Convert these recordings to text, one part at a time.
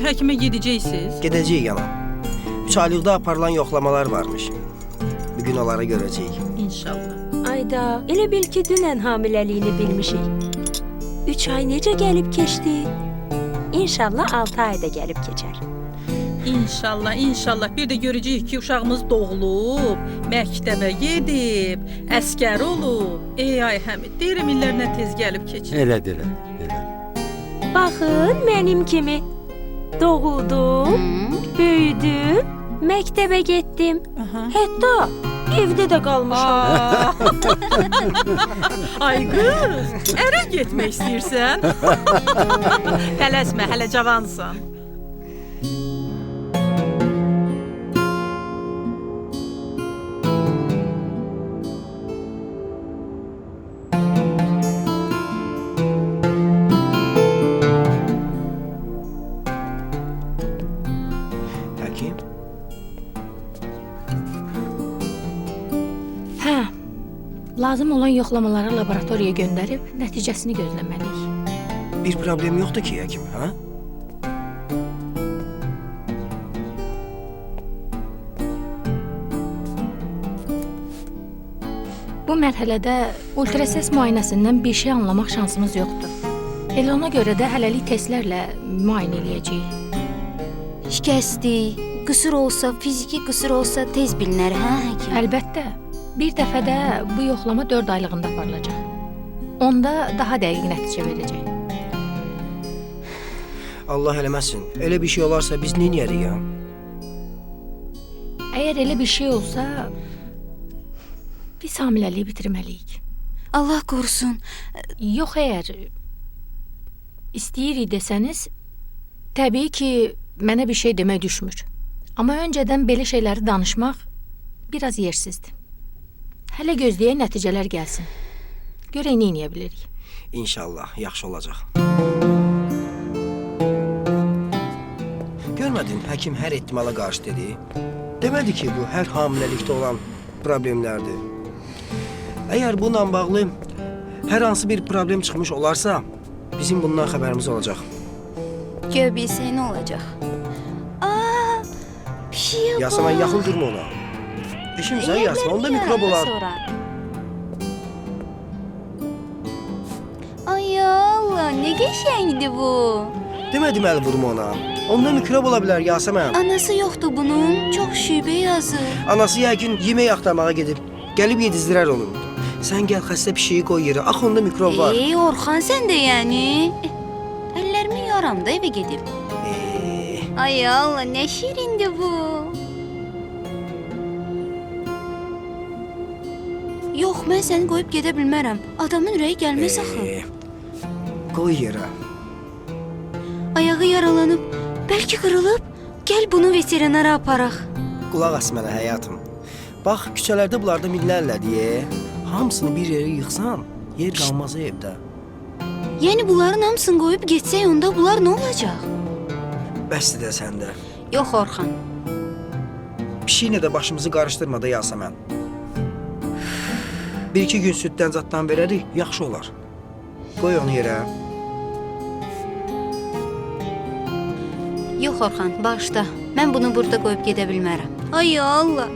həkimə gedəcəksiniz? Gedəcəyik ana. 3 aylıqda aparılan yoxlamalar varmış. Bugün onları görəcəyik. İnşallah. Ayda, elə bil ki, dünən hamiləliyini bilmişik. 3 ay necə gəlib keçdi? İnşallah 6 ayda gəlib keçər. İnşallah, inşallah. Bir də görəcəyik ki, uşağımız doğulub, məktəbə gedib, əskər olub. Ey ay Həmid, deyirəm illər nə tez gəlib keçir. Elədir, elə. Baxın, mənim kimi doğuldum, böyüdüm, məktəbə getdim. Hətta evdə də qalmışam. Ay qız, ərə getmək istəyirsən? Tələsmə, hələ cavansan. Həkim, Hə, lazım olan yoxlamaları laboratoriyaya göndərib nəticəsini gözləməliyik. bir problem yoxdur ki həkim, ha? Bu mərhələdə ultrases müayinəsindən bir şey anlamaq şansımız yoxdur. Elə ona görə də hələlik testlərlə müayinə eləyəcəyik. Şikəstlik, qüsur olsa, fiziki qüsur olsa tez bilinər, hə həkim? Əlbəttə, bir dəfədə bu yoxlama 4 aylığında aparılacaq. Onda daha dəqiq nəticə verəcək. Allah eləməsin. Elə bir şey olarsa biz nə edərik ya? Əgər elə bir şey olsa, biz hamiləliyi bitirməliyik. Allah qorusun. Yox, əgər istəyirik desəniz, təbii ki, mənə bir şey demək düşmür. Amma öncədən belə şeyləri danışmaq biraz yersizdir. Hələ gözləyək nəticələr gəlsin. Görək nə edə bilərik. İnşallah yaxşı olacaq. Görmədin, həkim hər ehtimala qarşı dedi. Demədi ki, bu hər hamiləlikdə olan problemlərdir. Əgər bununla bağlı hər hansı bir problem çıxmış olarsa, bizim bundan xəbərimiz olacaq. Gör bilsək nə olacaq. Aa, pişiyə bax. Yasemin, yaxın durma ona. Eşimsən Yasemin, onda mikrob olar. Ay Allah, nə qəşəngdir bu. Demədim əl vurma ona. Onda mikrob ola bilər Yasemin. Anası yoxdur bunun, çox şübhə yazır. Anası yəqin yemək axtarmağa gedib. Gəlib yedizdirər onu. Sən gəl xəstə pişiyi qoy yerə. Axı onda mikrob var. Orxan sən də yəni. Əllərimi yaram da evə gedib. Ay Allah, nə şirindir bu. Yox, mən səni qoyub gedə bilmərəm. Adamın ürəyi gəlməz axı. Qoy yerə. Ayağı yaralanıb, bəlkə qırılıb. Gəl bunu veterinara aparaq. Qulaq as mənə həyatım. Bax, küçələrdə bunlarda minlərlə deyə. Hamısını bir yerə yıxsan, yer qalmaz evdə. Yəni bunların hamısını qoyub getsək onda bunlar nə olacaq? Bəsdir də səndə. Yox Orxan. Pişiklə də başımızı qarışdırma da Yasemin. Bir-iki gün süddən zaddan verərik, yaxşı olar. Qoy onu yerə. Yox Orxan, bağışla. Mən bunu burada qoyub gedə bilmərəm. Ay Allah.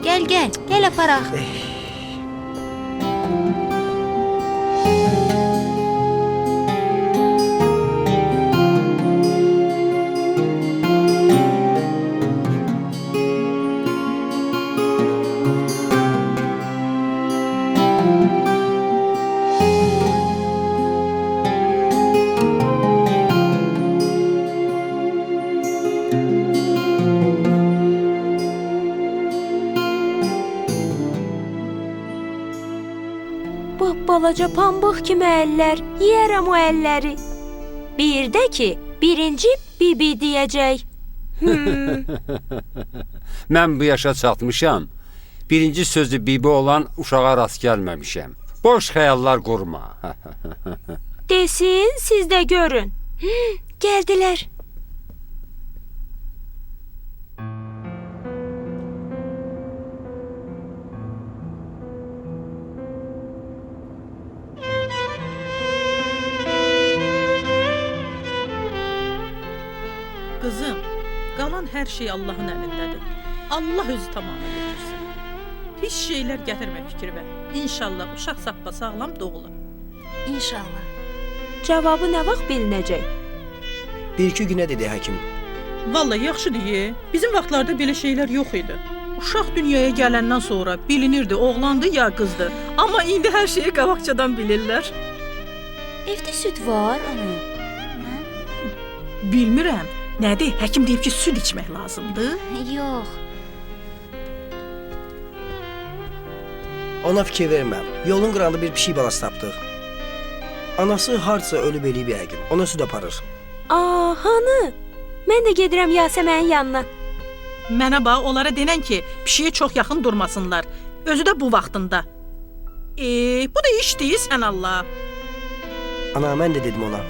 Gəl aparaq. Balaca pambıq kimi əllər, yeyərəm o əlləri. Bir də ki, birinci bibi deyəcək. Mən bu yaşa çatmışam. Birinci sözü bibi olan uşağa rast gəlməmişəm. Boş xəyallar qurma. Desin, siz də görün. Gəldilər. Qalan hər şey Allahın əlindədir. Allah özü tamamı götürsün. Pis şeylər gətirmə fikrinə. İnşallah uşaq sağlam doğulur. İnşallah. Cavabı nə vaxt bilinəcək? 1-2 günə dedi həkim. Vallahi yaxşı deyə. Bizim vaxtlarda belə şeylər yox idi. Uşaq dünyaya gələndən sonra bilinirdi oğlandı ya qızdı. Amma indi hər şeyi qabaqcadan bilirlər. Evdə süd var, ana. Bilmirəm. Nədir? Həkim deyib ki, süd içmək lazımdır. Yox. Ona fikir vermə. Yolun qırağında bir pişik balası tapdıq. Anası harca ölüb eləyib yəqin. Ona süd aparır. Hanı? Mən də gedirəm Yasəmənin yanına. Mənə bax, onlara denən ki, pişiyə çox yaxın durmasınlar. Özü də bu vaxtında. Bu da iş deyil, sən Allah. Ana, mən də dedim ona.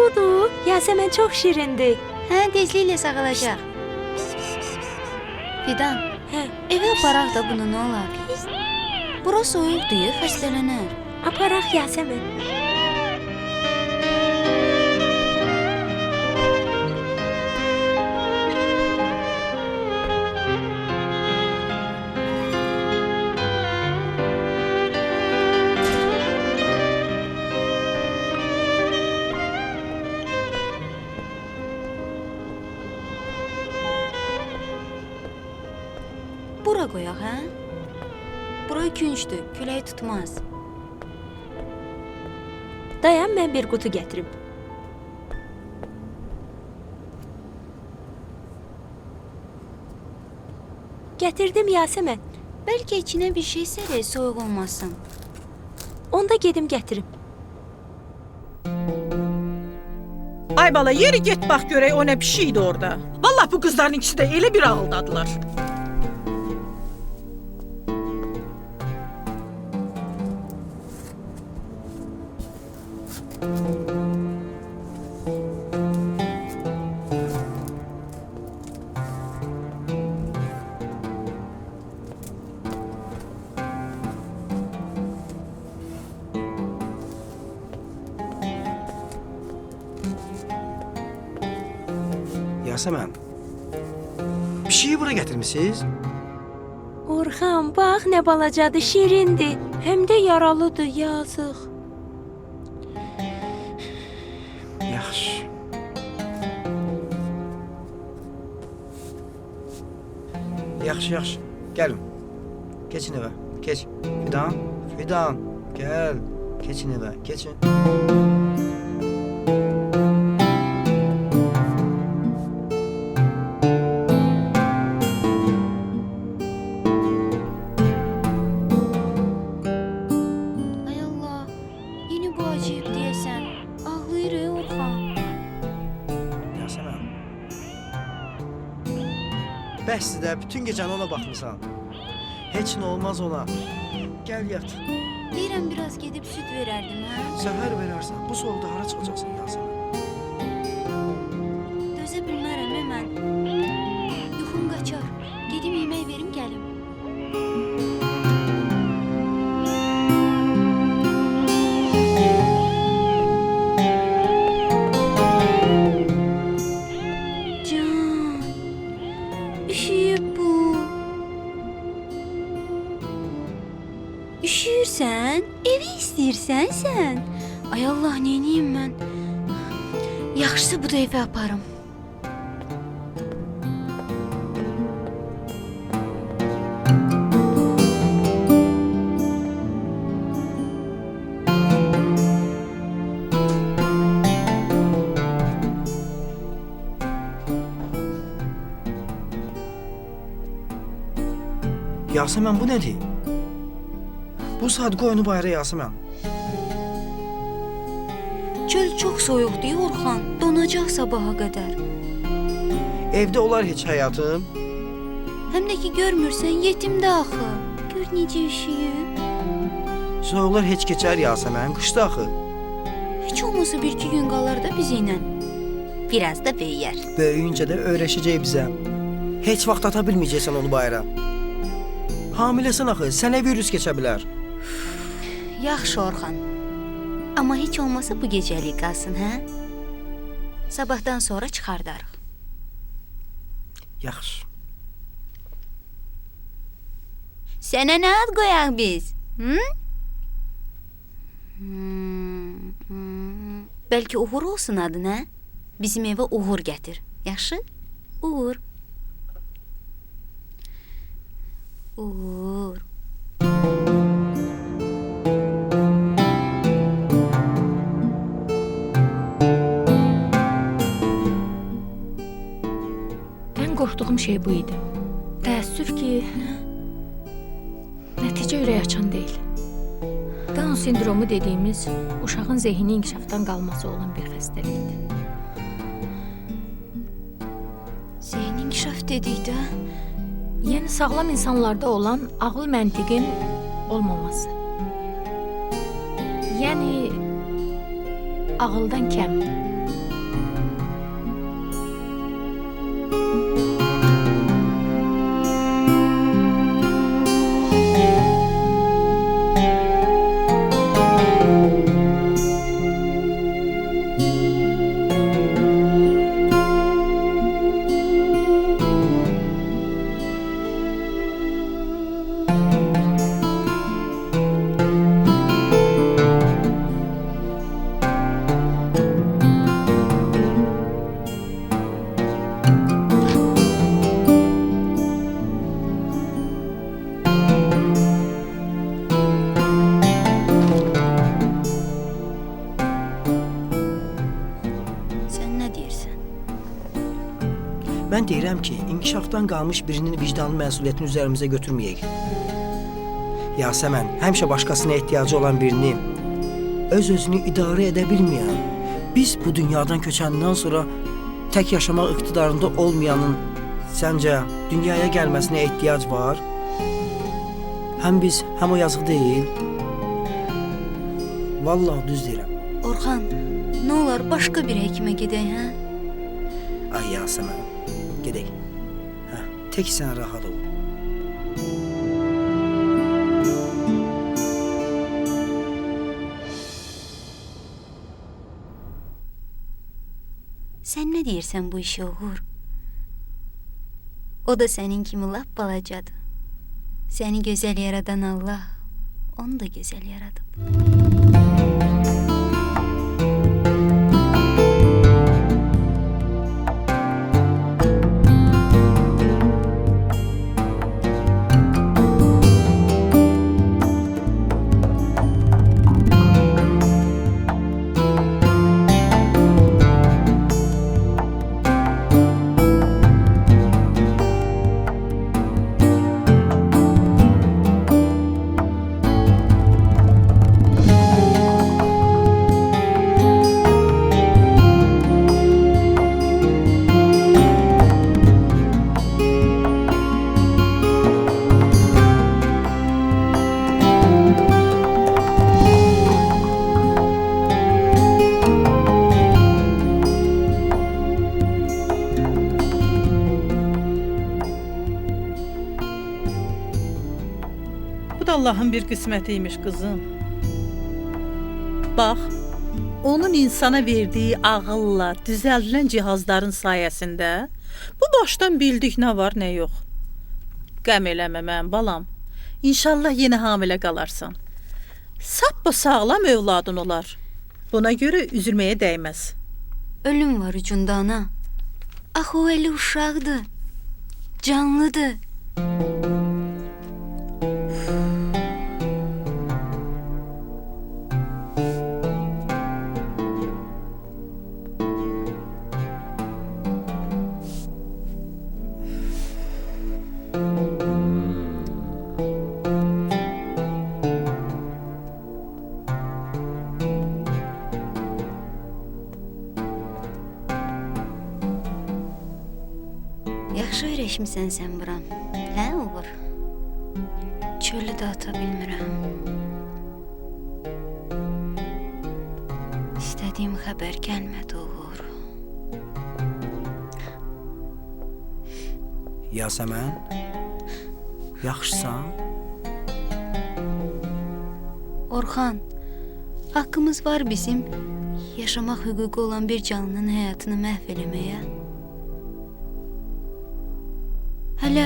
Budur. Yasəmən çox şirindir. Hə, tezliklə sağalacaq. Fidan, Hə, evə aparaq da bunu nə olar? Bura soyuqdur, xəstələnər. aparaq Yasəmən. Bura qoyaq, hə? Bura küncdür, külək tutmaz. Dayan, mən bir qutu gətirim. Gətirdim Yasəmən. Bəlkə içinə bir şey sərək, soyuq olmasın. Onda gedim gətirim. Ay bala, yeri get bax görək o nə pişikdi orada. Vallahi bu qızların ikisi də elə bir ağıldadılar. Yasəmən, pişiyi bura gətirmisiniz? Orxan, bax nə balacadır, şirindir. Həm də yaralıdır, yazıq. Yaxşı. Yaxşı. Gəlin. Keçin evə. Keç. Fidan. Gəl. Keçin evə. Keçin. Ay Allah, yeni bu acıyıb deyəsən. Ağlayır Orxan. Yasəmən. Bəsdir də, bütün gecəni ona baxmısan. Heç nə olmaz ona. Gəl yat. Deyirəm biraz gedib süd verərdim, hə? Səhər verərsən. Bu soğukda hara çıxacaqsan Yasəmən? Dözə bilmərəm mən. Yuxum qaçar. Gedim yemək verim gəlim. Can, üşüyüb bu. Üşüyürsən? Evi istəyirsən sən? Ay Allah, neyniyim mən? Yaxşısı bu da evə aparım. Yasəmən, bu nədir? Bu saat qoy onu bayıra Yasəmən. Çöl çox soyuqdur Orxan. Donacaq sabaha qədər. Evdə olar heç həyatım. Həm də ki görmürsən, yetimdə axı. Gör necə üşüyüb. Soğuklar heç keçər Yasəmən, qışda axı. Heç olmasa 1-2 gün qalar da bizimlə. Biraz da böyüyər. Böyüyüncə də öyrəşəcək bizə. Heç vaxt ata bilməyəcəksən onu bayıra. Hamiləsin axı, sənə virus keçə bilər. Yaxşı Orxan. Amma heç olmasa bu gecəlik qalsın, hə? Sabahdan sonra çıxardarıq. Yaxşı. Sənə nə ad qoyaq biz? Bəlkə Uğur olsun adın, hə? Bizim evə Uğur gətir. Yaxşı? Uğur. Uğur. Ən qorxduğum şey bu idi. Təəssüf ki, nəticə ürək açan deyil. Down sindromu dediyimiz uşağın zehni inkişafdan qalması olan bir xəstəlikdir. Zehni inkişaf dedikdə Yəni sağlam insanlarda olan ağıl məntiqin olmaması. Yəni ağıldan kəm. sən nə deyirsən? Mən deyirəm ki, inkişafdan qalmış birinin vicdanlı məsuliyyətini üzərimizə götürməyək. Yasəmən, həmişə başqasına ehtiyacı olan birini, öz-özünü idarə edə bilməyən, biz bu dünyadan köçəndən sonra tək yaşamaq iqtidarında olmayanın səncə dünyaya gəlməsinə ehtiyac var? Həm biz, həm o yazıq deyil. Vallahi düz deyirəm. Orxan, nə olar başqa bir həkimə gedək, hə? Ay Yasəmən, gedək. Hə, tək sən rahat ol. Sən nə deyirsən bu işə Uğur? O da sənin kimi lap balacadır. Səni gözəl yaradan Allah, onu da gözəl yaradıb. Bu da Allahın bir qismətiymiş qızım. Bax, onun insana verdiyi ağılla düzəldilən cihazların sayəsində bu başdan bildik nə var, nə yox. Qəm eləmə mənim balam. İnşallah yenə hamilə qalarsan. Sappa sağlam övladın olar. Buna görə üzülməyə dəyməz. Ölüm var ucunda ana. Axı o elə uşaqdır. Canlıdır. Yaxşı öyrəşmisən sən buram. Hə, Uğur? Çölü də ata bilmirəm. İstədiyim xəbər gəlmədi, Uğur. Yasəmən, Yaxşısan? Orxan, haqqımız var bizim yaşamaq hüququ olan bir canlının həyatını məhv eləməyə. Hələ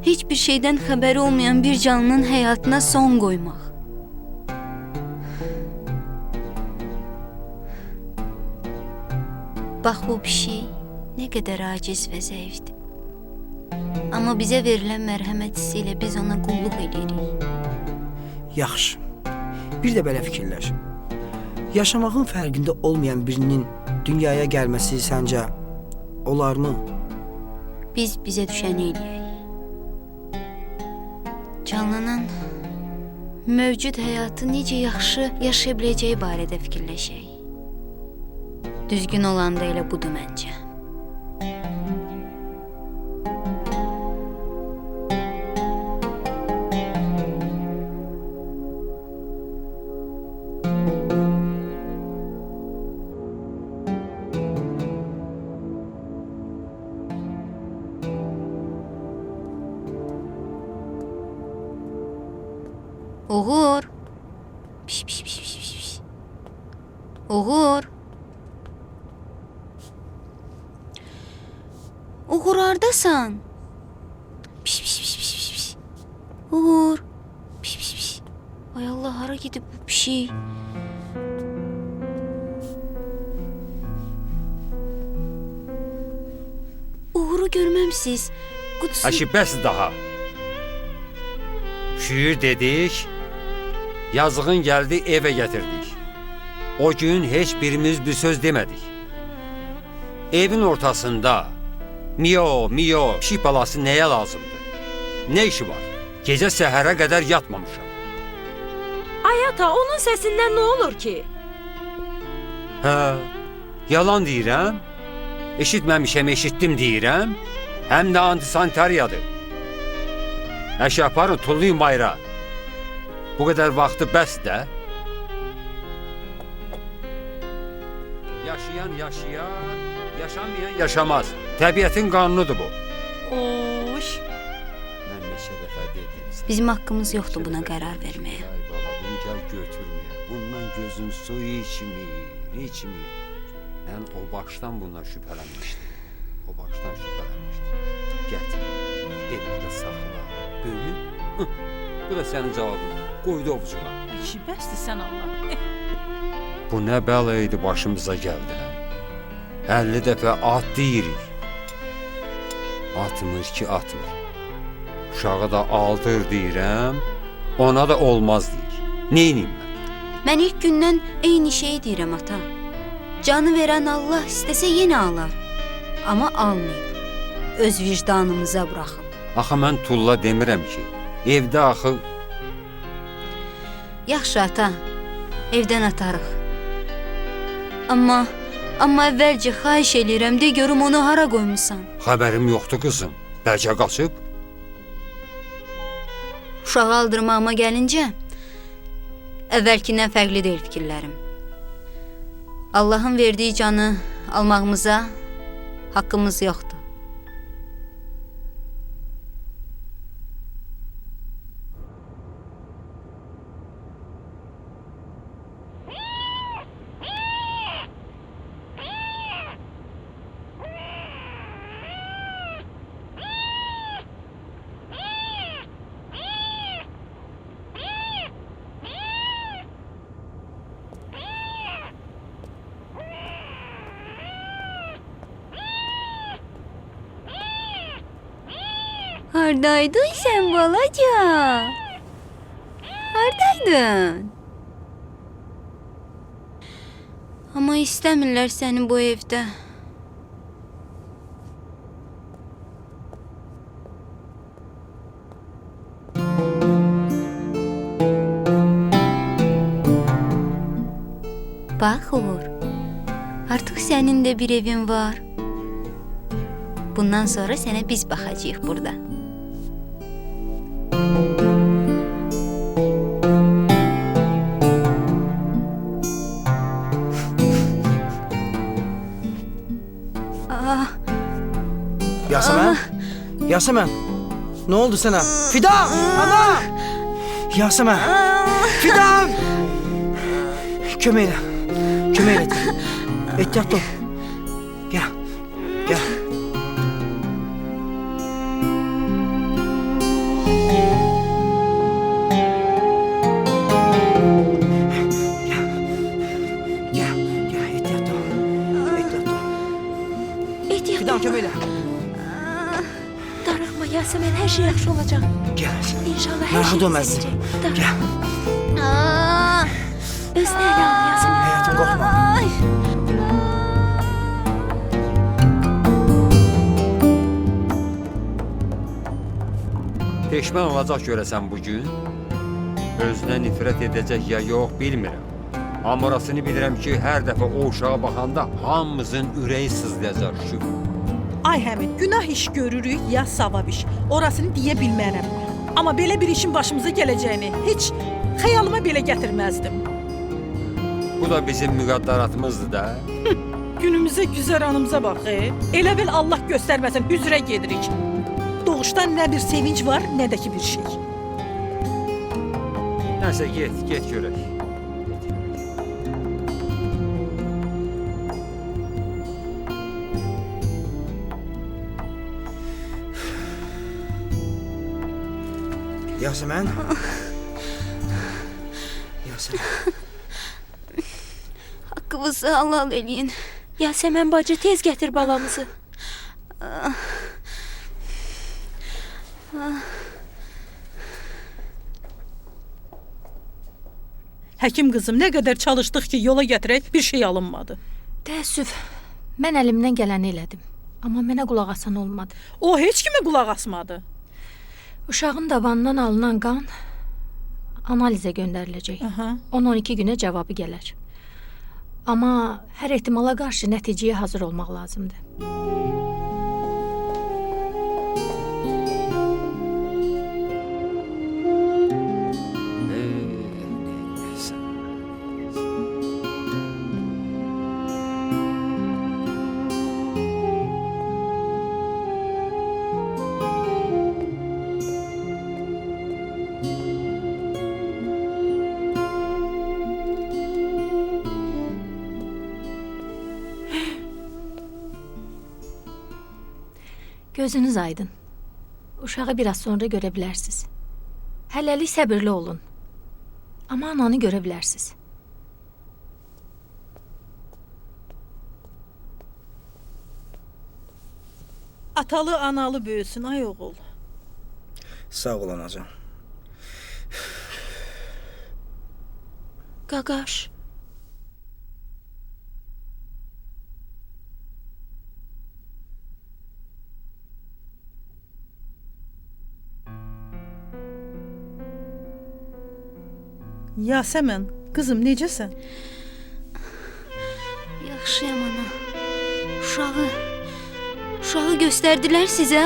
heç bir şeydən xəbəri olmayan bir canlının həyatına son qoymaq. Bax bu pişik nə qədər aciz və zəifdir. Amma bizə verilən mərhəmət hissi ilə biz ona qulluq edirik. Yaxşı. Bir də belə fikirləş. Yaşamağın fərqində olmayan birinin dünyaya gəlməsi səncə olarmı? Biz bizə düşəni eləyək. Canlının mövcud həyatı necə yaxşı yaşaya biləcəyi barədə fikirləşək. Düzgün olan da elə budur məncə. Uğur. Piş, piş, piş, piş, piş. Uğur. Uğur hardasan? Piş, piş, piş, piş, piş, piş. Uğur. Piş, piş, piş. Ay Allah, hara gidip bu pişik? Uğur'u görməmsiz. Qutusu... Əşi, bəs daha. Şüyür dedik, yazığın gəldi, evə gətirdik. O gün heç birimiz bir söz demədik. Evin ortasında miyo, miyo, pişik balası nəyə lazımdır? Nə işi var? Gecə səhərə qədər yatmamışam. Ay ata, onun səsindən nə olur ki? Hə, yalan deyirəm. Eşitməmişəm, eşitdim deyirəm. Həm də antisanitariyadır. Əşi, aparın, tullayın bayra. Bu qədər vaxtı bəs də. Yaşayan yaşayar, yaşamayan yaşamaz. Təbiətin qanunudur bu. Oş. Mən neçə dəfə dedim. Bizim haqqımız yoxdur buna qərar verməyə. Ay bala, bunu gəl götürməyə. Bundan gözüm su içmir. Mən o başdan bundan şübhələnmişdim. O başdan şübhələnmişdim. Gətir, elində saxla, böyük. Bu da sənin cavabın. Qoydu ovucuna. Əşi, bəsdir sən Allah. Bu nə bəla idi başımıza gəldi. 50 dəfə at deyirik. Atmır ki, atmır. Uşağı da aldır deyirəm, ona da olmaz deyir. Neyniyim mən? Mən ilk gündən eyni şeyi deyirəm ata. Canı verən Allah istəsə yenə alar. Amma almayıb. Öz vicdanımıza buraxıb. Axı mən tulla demirəm ki. Evdə axı Yaxşı ata, evdən atarıq. Amma əvvəlcə xahiş eləyirəm, de görüm onu hara qoymusan. xəbərim yoxdur qızım. Bəlkə qaçıb? Uşağı aldırmağıma gəlincə, əvvəlkindən fərqli deyil fikirlərim. Allahın verdiyi canı almağımıza haqqımız yoxdur. Hardaydın sen balaca? Hardaydın? Ama istəmirlər səni bu evdə. Bax Uğur, artıq sənin də bir evin var. Bundan sonra sənə biz baxacağıq burada. Yasəmən? Yasəmən, Ne oldu sana? Fidan! Ana! Yasemen! Fidan! Kömeyle. Kömeyle. Ehtiyatlı ol. Gel. Gel. Gel. Gel. Ehtiyatlı ol. Ehtiyatlı ol. Ehtiyat Fidan ol. kömeyle. Darıxma Yasemen, hər şey yaxşı olacaq. Gel. İnşallah hər Narahat şey olmazsın. düzələcək. Darıxma. Gel. Özünə ələ al Yasemen. Hayatım korkma. Peşman olacaq görəsən bu gün. Özünə nifrət edəcək ya yox bilmirəm. Amma orasını bilirəm ki, hər dəfə o uşağa baxanda hamımızın ürəyi sızlayacaq şu. Ay Həmid, günah iş görürük ya savab iş. Orasını deyə bilmərəm. Amma belə bir işin başımıza gələcəyini heç xəyalıma belə gətirməzdim. Bu da bizim müqaddaratımızdır da. Günümüzə güzər anımıza bax. Elə bil Allah göstərməsin üzrə gedirik. Doğuşdan nə bir sevinç var, nə də ki bir şey. Nəsə get görək. Yasemen. Yasemen. Haqqınızı halal eləyin. Yasemen bacı, tez gətir balamızı. Həkim qızım, nə qədər çalışdıq ki, yola gətirək, bir şey alınmadı. Təəssüf, mən əlimdən gələni elədim. Amma mənə qulaq asan olmadı. O heç kimə qulaq asmadı. Uşağın dabanından alınan qan analizə göndəriləcək. Aha. 10-12 günə cavabı gələr. Amma hər ehtimala qarşı nəticəyə hazır olmaq lazımdır. Gözünüz aydın. Uşağı biraz sonra görə bilərsiniz. Hələlik səbirli olun. Amma ananı görə bilərsiniz. Atalı analı böyüsün ay oğul. Sağ ol anacan. Qaqaş. Yasemen, qızım necəsən? Yaxşıyam ana. Uşağı göstərdilər sizə?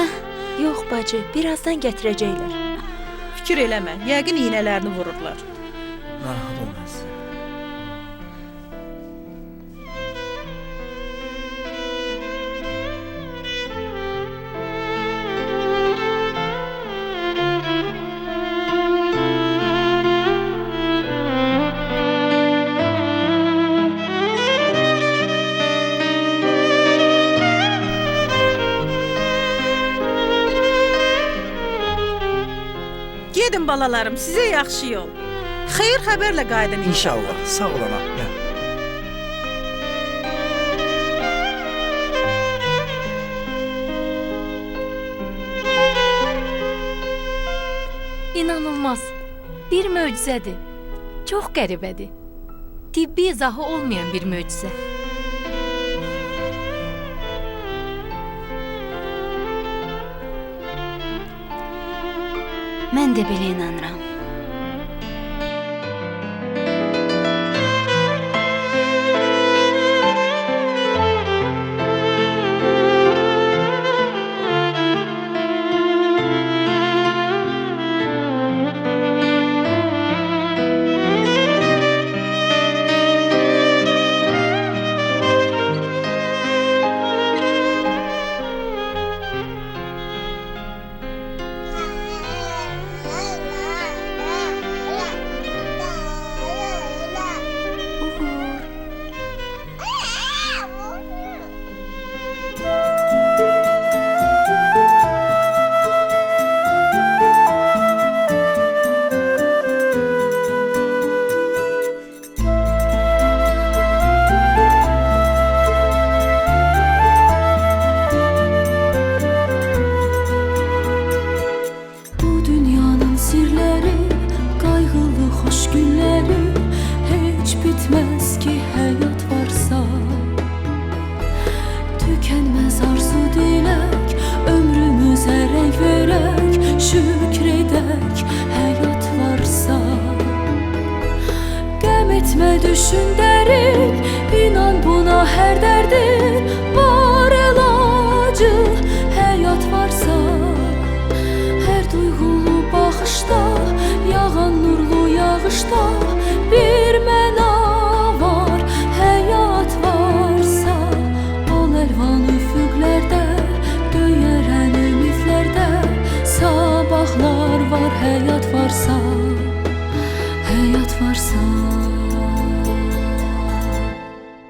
Yox bacı, birazdan gətirəcəklər. Fikir eləmə, yəqin iynələrini vururlar. Narahat olmaz. Gedin balalarım, sizə yaxşı yol. Xeyir xəbərlə qayıdın inşallah. İnşallah. Sağ ol ana. Gel. İnanılmaz. Bir möcüzədir. Çox qəribədir. Tibbi izahı olmayan bir möcüzə. Mən də belə inanıram. düşündə